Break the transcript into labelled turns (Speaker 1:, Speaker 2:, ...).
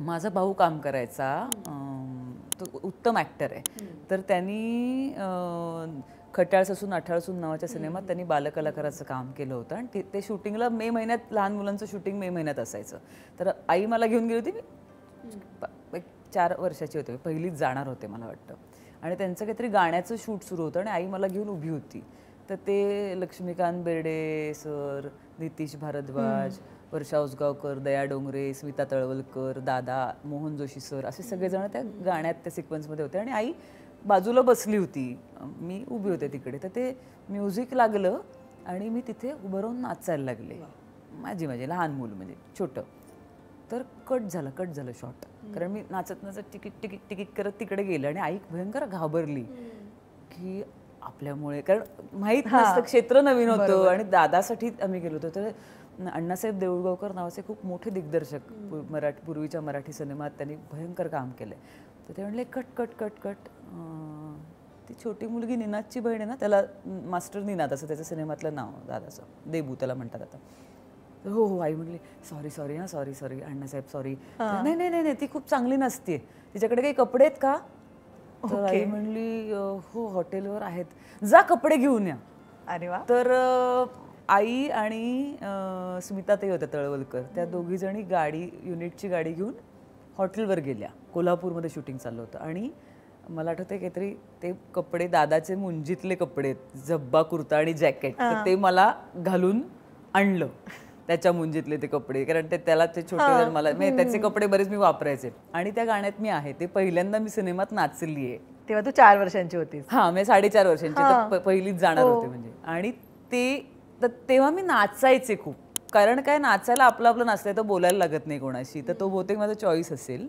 Speaker 1: माझा भाऊ काम करायचा, तो उत्तम ॲक्टर आहे. तर त्यांनी खट्याळ ससून अठाळसून नावाच्या सिनेमात त्यांनी बालकलाकाराचं काम केलं होतं आणि ते शूटिंगला मे महिन्यात, लहान मुलांचं शूटिंग मे महिन्यात असायचं. तर आई मला घेऊन गेली होती. मी 4 वर्षाची होते, पहिलीच जाणार होते मला वाटतं. आणि त्यांचं काहीतरी गाण्याचं शूट सुरू होतं आणि आई मला घेऊन उभी होती. तर ते लक्ष्मीकांत बेर्डे सर, नितीश भारद्वाज, वर्षा उसगावकर, दया डोंगरे, स्मिता तळवलकर, दादा, मोहन जोशी सर, असे सगळेजण त्या गाण्यात त्या सिक्वेन्समध्ये होते आणि आई बाजूला बसली होती, मी उभी होते तिकडे. तर ते म्युझिक लागलं आणि मी तिथे उभं राहून नाचायला लागले. माझी लहान मूल म्हणजे छोटं. तर कट झालं शॉट. कारण मी नाचत टिकीट करत तिकडे गेले आणि आई भयंकर घाबरली की आपल्यामुळे, कारण माहीत नसतं, क्षेत्र नवीन होतं आणि दादासाठी आम्ही गेलो होतो. तर अण्णासाहेब देऊळगावकर नावाचे खूप मोठे दिग्दर्शक, पूर्वीच्या मराठी सिनेमात त्यांनी भयंकर काम केलंय. तर ते म्हणले कट. ती छोटी मुलगी निनादची बहीण आहे ना, त्याला मास्टर निनाद असं त्याच्या सिनेमातलं नाव दादाचं, देबू त्याला म्हणतात आता. हो आई म्हणली सॉरी हां, सॉरी अण्णासाहेब सॉरी. नाही ती खूप चांगली नसते, तिच्याकडे काही कपडे आहेत का? तर आई म्हणली हो हॉटेलवर आहेत, जा कपडे घेऊन या.
Speaker 2: अरे वा.
Speaker 1: तर आई आणि स्मिताताई होत्या तळवलकर, त्या दोघी जणी युनिटची गाडी घेऊन हॉटेलवर गेल्या. कोल्हापूरमध्ये शूटिंग चाललं होतं आणि मला आठवतंय काहीतरी ते कपडे दादाचे मुंजीतले कपडे, जब्बा कुर्ता आणि जॅकेट, तर ते मला घालून आणलं, त्याच्या मुंजीतले ते कपडे. कारण त्याला ते छोटे मला त्याचे कपडे बरेच मी वापरायचे आणि त्या गाण्यात मी आहे. ते पहिल्यांदा मी सिनेमात नाचली आहे.
Speaker 2: तेव्हा तू 4 वर्षांची होतीस.
Speaker 1: हां, मी 4.5 वर्षांची, तर पहिलीच जाणार होते म्हणजे. आणि तेव्हा मी नाचायचे खूप, कारण काय नाचायला आपलं नाचतंय तर बोलायला लागत नाही कोणाशी, तर तो बहुतेक माझा चॉईस असेल.